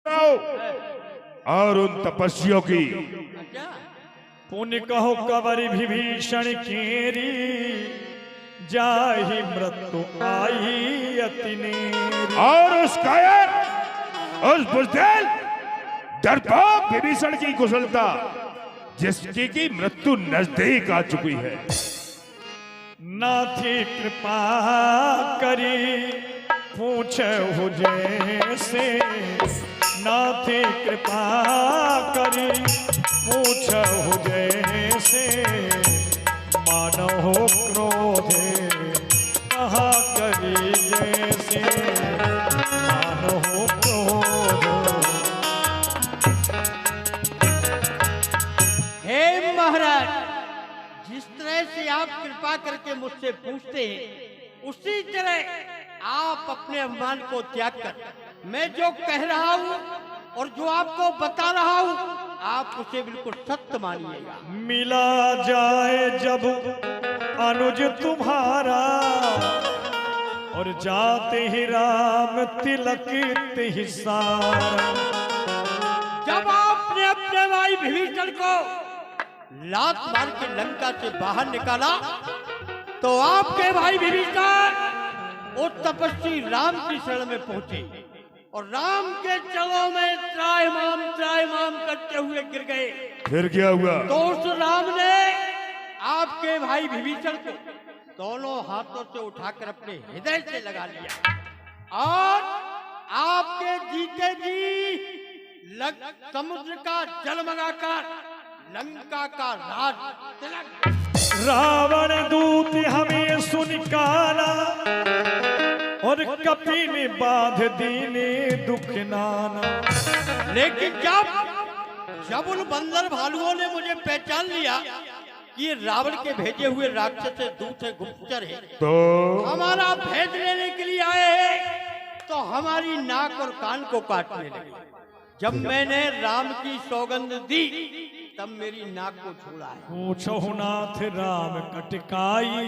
और उन तपस्वियों की पुण्य कहो कवरी विभीषण केरी जाहि मृत्यु आई अति नेरी। और उस कायर उस बुज़दिल डरपोक विभीषण की कुशलता जिसकी की मृत्यु नजदीक आ चुकी है। नाथी कृपा करी पूछे हो जैसे नाथी कृपा करी पूछे हो जैसे मानो हो क्रोधे कहा करी जैसे मानो हो क्रोध। हे महाराज, जिस तरह से आप कृपा करके मुझसे पूछते हैं उसी तरह आप अपने अभिमान को त्याग कर मैं जो कह रहा हूँ और जो आपको बता रहा हूँ आप उसे बिल्कुल सत्य मानिएगा। मिला जाए जब अनुज तुम्हारा और जाते ही राम तिलक ही सारा। जब आपने अपने भाई विभीषण को लात मार के लंका से बाहर निकाला तो आपके भाई विभीषण उस तपस्वी राम की शरण में पहुंचे और राम के चरणों में त्राहिमाम करते हुए गिर गए। फिर क्या हुआ? तो उस राम ने आपके भाई विभीषण को दोनों हाथों से उठाकर अपने हृदय से लगा लिया और आपके जीते जी समुद्र का जल मंगाकर लंका का राज तिलक। रावण दूत हमें सुन काला और कपि ने बाध दीने दुख नाना। लेकिन जब उन बंदर भालुओं ने मुझे पहचान लिया कि ये रावण के भेजे हुए राक्षस दूत है, गुप्तचर है, तो हमारा भेद लेने के लिए आए हैं तो हमारी नाक और कान को काटने लगे। जब मैंने राम की सौगंध दी तब मेरी नाक को छोड़ा है। पूछो नाथ राम कटकाई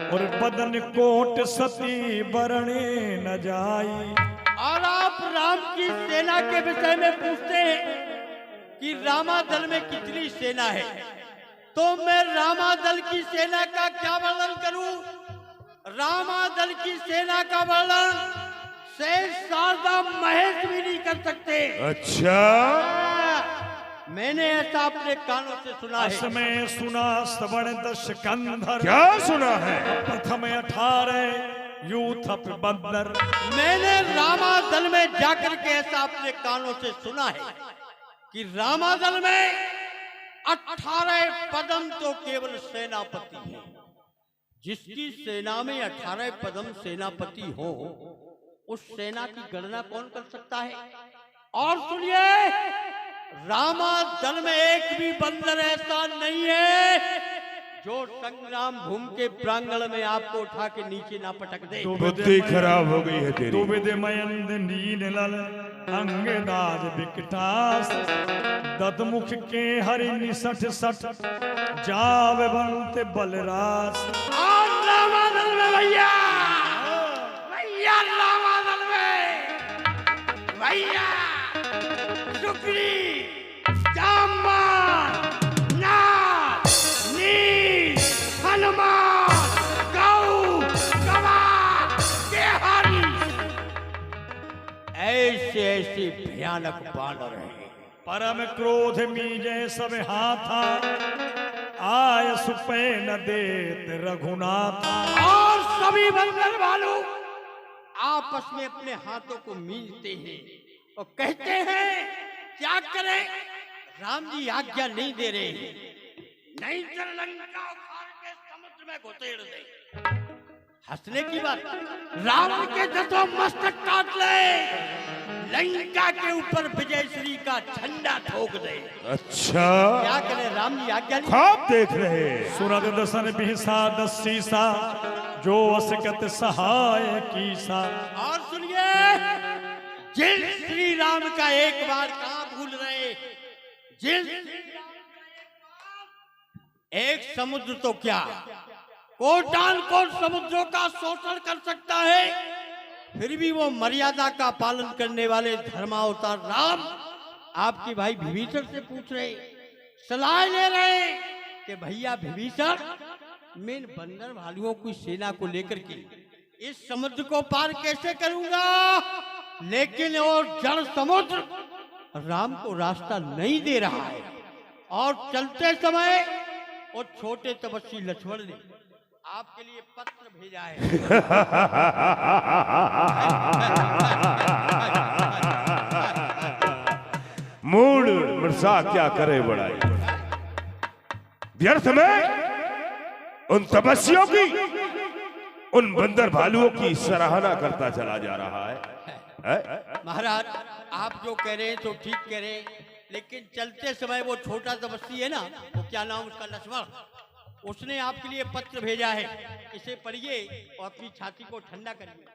और बदन कोट सती बरणे न जाई। और आप राम की सेना के विषय में पूछते हैं कि रामादल में कितनी सेना है, तो मैं रामादल की सेना का क्या वर्णन करूं? रामादल की सेना का वर्णन शेष शारदा महेश भी नहीं कर सकते। अच्छा, मैंने ऐसा अपने कानों से सुना है। असमय सुना श्रवण दश कंधर। क्या सुना है? प्रथम 18 यूथ बंदर। मैंने रामादल में जाकर के ऐसा अपने कानों से सुना है कि रामादल में 18 पदम तो केवल सेनापति है। जिसकी सेना में 18 पदम सेनापति हो उस सेना की गणना कौन कर सकता है? और सुनिए, रामादल में एक भी बंदर ऐसा नहीं है जो संग्राम भूमि के प्रांगण में आपको उठा के नीचे ना पटक दे। बुद्धि खराब हो गई है तेरी। दुविध मयंद नील लल अंगदाज विकटास ददमुख के हरि निसठ सठ जाव बनते बलरास। और रामादल में भैया रामादल में भैया शुक्री जामवान नाग नील हनुमान गौ गवार केहरी ऐसे भयानक बानर है। परम क्रोध मीजे सब हाथा आय सुपे न देत रघुनाथा। और सभी बंदर भालू आपस में अपने हाथों को मीलते हैं और कहते हैं क्या करें, राम जी आज्ञा नहीं दे रहे हैं, नहीं तो लंका उखाड़ के समुद्र में घुसेड़ दे। हंसने की बात, रावण के 10 मस्तक काट ले, लंका के ऊपर विजयश्री का झंडा ठोक दे। अच्छा, क्या करें, राम जी आज्ञा नहीं। ख्वाब देख रहे। सुरद दसन बिहसा दसीसा जो असकत सहाय कीसा। और सुनिए, जिन श्री राम का एक बार कहां भूल रहे, जिन एक समुद्र तो क्या कोटान कोट समुद्रों का शोषण कर सकता है, फिर भी वो मर्यादा का पालन करने वाले धर्मावतार राम आपके भाई विभीषण से पूछ रहे, सलाह ले रहे कि भैया विभीषण, मैं इन बंदर भालुओं की सेना को लेकर के इस समुद्र को पार कैसे करूंगा? लेकिन वो जल समुद्र राम को रास्ता नहीं दे रहा है। और चलते समय वो छोटे तपस्वी लक्ष्मण ने आपके लिए पत्र भेजा है। मूड मरसा क्या करे बड़ाई, व्यर्थ में उन तपस्वियों की, उन बंदर भालुओं की सराहना करता चला जा रहा है। महाराज, आप जो कह रहे हैं तो ठीक कह रहे हैं, लेकिन चलते समय वो छोटा तपस्वी है ना, वो क्या नाम उसका, लक्ष्मण, उसने आपके लिए पत्र भेजा है। इसे पढ़िए और अपनी छाती को ठंडा करिए।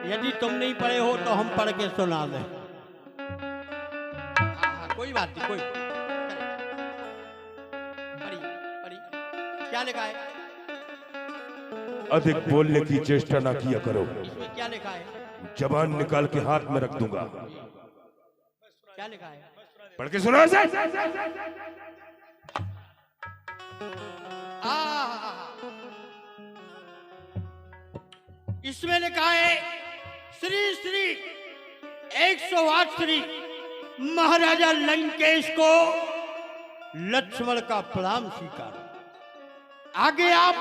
यदि तुम नहीं पढ़े हो तो हम पढ़ के सुना दें। कोई बात नहीं, कोई पढ़िए पढ़िए। क्या लिखा है? अधिक बोलने की चेष्टा ना किया करो। इसमें क्या लिखा है? जबान निकाल के हाथ में रख दूंगा। क्या लिखा है? पढ़ के सुना से। इसमें लिखा है, श्री श्री 108 श्री महाराजा लंकेश को लक्ष्मण का प्रणाम स्वीकार। आगे आप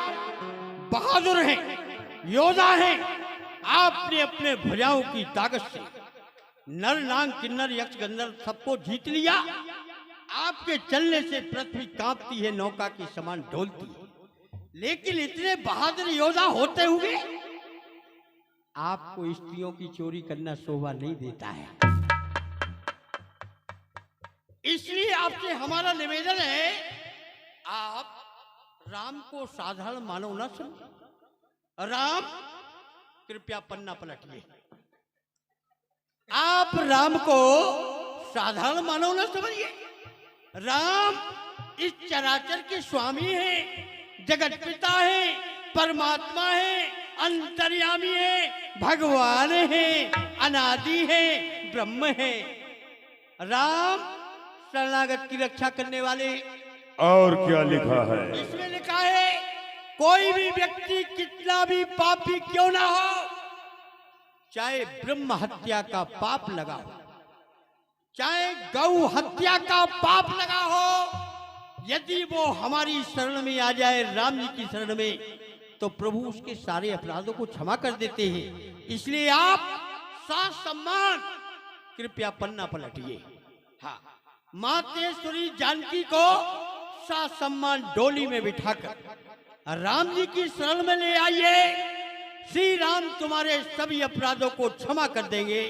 बहादुर हैं, योद्धा हैं। आपने अपने भुजाओं की ताकत से नर नाग किन्नर यक्ष गंधर्व सबको जीत लिया। आपके चलने से पृथ्वी कांपती है, नौका के समान डोलती है। लेकिन इतने बहादुर योद्धा होते हुए आपको स्त्रियों की चोरी करना शोभा नहीं देता है। इसलिए आपसे हमारा निवेदन है, आप राम को साधारण मानव न समझिए। राम, कृपया पन्ना पलटिए। आप राम को साधारण मानव न समझिए। राम इस चराचर के स्वामी हैं, जगत पिता हैं, परमात्मा हैं, अंतर्यामी हैं, भगवान हैं, अनादि हैं, ब्रह्म हैं। राम शरणागत की रक्षा करने वाले। और क्या लिखा है? इसमें लिखा है, कोई भी व्यक्ति कितना भी पापी क्यों ना हो, चाहे ब्रह्म हत्या का पाप लगा हो, चाहे गौ हत्या का पाप लगा हो, यदि वो हमारी शरण में आ जाए, राम जी की शरण में, तो प्रभु उसके सारे अपराधों को क्षमा कर देते हैं। इसलिए आप साथ सम्मान कृपया पन्ना पलटिए। हाँ, मातेश्वरी जानकी को साथ सम्मान डोली में बिठाकर राम जी की शरण में ले आइए। श्री राम तुम्हारे सभी अपराधों को क्षमा कर देंगे।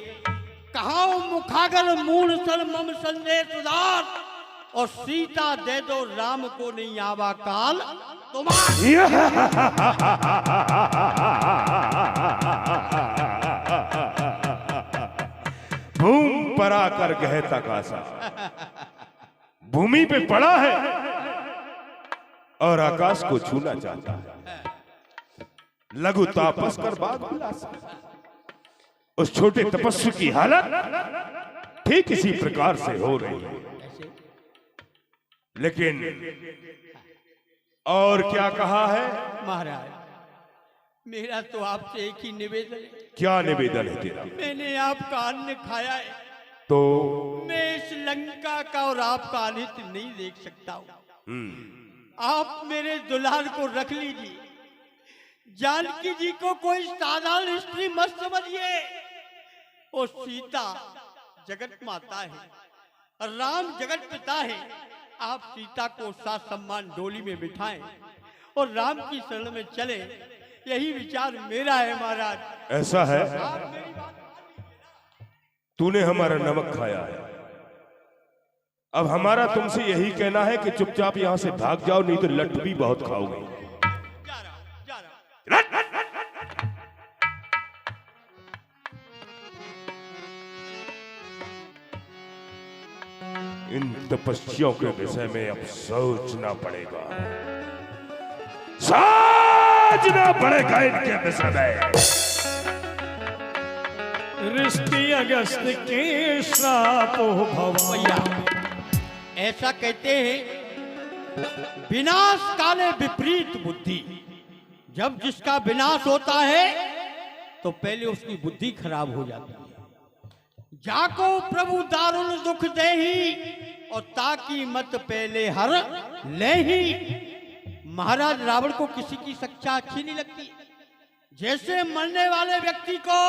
कहाओ मुखागर मूल सल मम संदेश उदार, और सीता दे दो राम को नहीं आवा काल तुम्हारा। भूम पर आकर गहता कासा, भूमि पे पड़ा है और आकाश को छूना चाहता है। लघु तापस कर बाग खुलासा। उस छोटे तपस्वी की हालत ठीक इसी प्रकार से हो रही है। लेकिन और क्या कहा है? महाराज, मेरा तो आपसे एक ही निवेदन है। क्या निवेदन है तेरा? मैंने आपका अन्न खाया है, तो मैं इस लंका का और आपका अनित नहीं देख सकता हूँ। आप मेरे दुलार को रख लीजिए। जानकी जी को कोई साधारण स्त्री मत समझिए। वो सीता जगत माता है, राम जगत पिता है। आप सीता को साथ सम्मान डोली में बिठाएं और राम की शरण में चले, यही विचार मेरा है महाराज। ऐसा है? तूने हमारा नमक खाया है, अब हमारा तुमसे यही कहना है कि चुपचाप यहां से भाग जाओ, नहीं तो लट भी बहुत खाओगे। इन तपस्वियों के विषय में अब सोचना पड़ेगा, आज ना बढ़ेगा इनके विषय में। ऋषि अगस्त के श्राप हो भैया भवा। ऐसा कहते हैं, विनाश काले विपरीत बुद्धि। जब जिसका विनाश होता है तो पहले उसकी बुद्धि खराब हो जाती है। जाको प्रभु दारुण दुख दे ही और ताकि मत पहले हर ले ही। महाराज रावण को किसी की शिक्षा अच्छी नहीं लगती। जैसे मरने वाले व्यक्ति को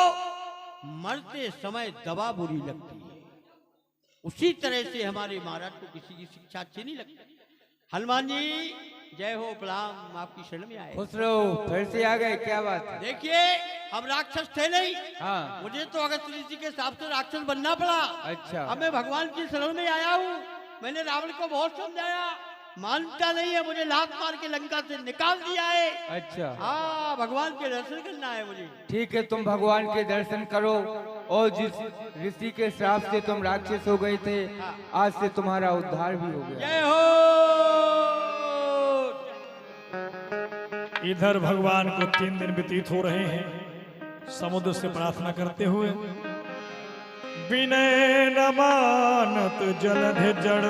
मरते समय दवा बुरी लगती है, उसी तरह से हमारे महाराज को किसी की शिक्षा अच्छी नहीं लगती। हनुमान जी जय हो, प्रणाम, आपकी शरण में आए। खुश रहो, फिर से आ गए, क्या बात है? देखिए हम राक्षस थे नहीं। हाँ। मुझे तो अगस्त ऋषि के हिसाब से राक्षस बनना पड़ा। अच्छा। अब मैं भगवान की शरण में आया हूँ। मैंने रावण को बहुत समझाया, मानता नहीं है। मुझे लात मार के लंका से निकाल दिया है। अच्छा, हाँ, भगवान के दर्शन करना है मुझे। ठीक है, तुम भगवान के दर्शन करो। और जिस ऋषि के श्राप से तुम राक्षस हो गए थे, आज से तुम्हारा उद्धार भी हो गया। जय हो। इधर भगवान को 3 दिन व्यतीत हो रहे हैं समुद्र से प्रार्थना करते हुए। विनय न मानत जलधि जड़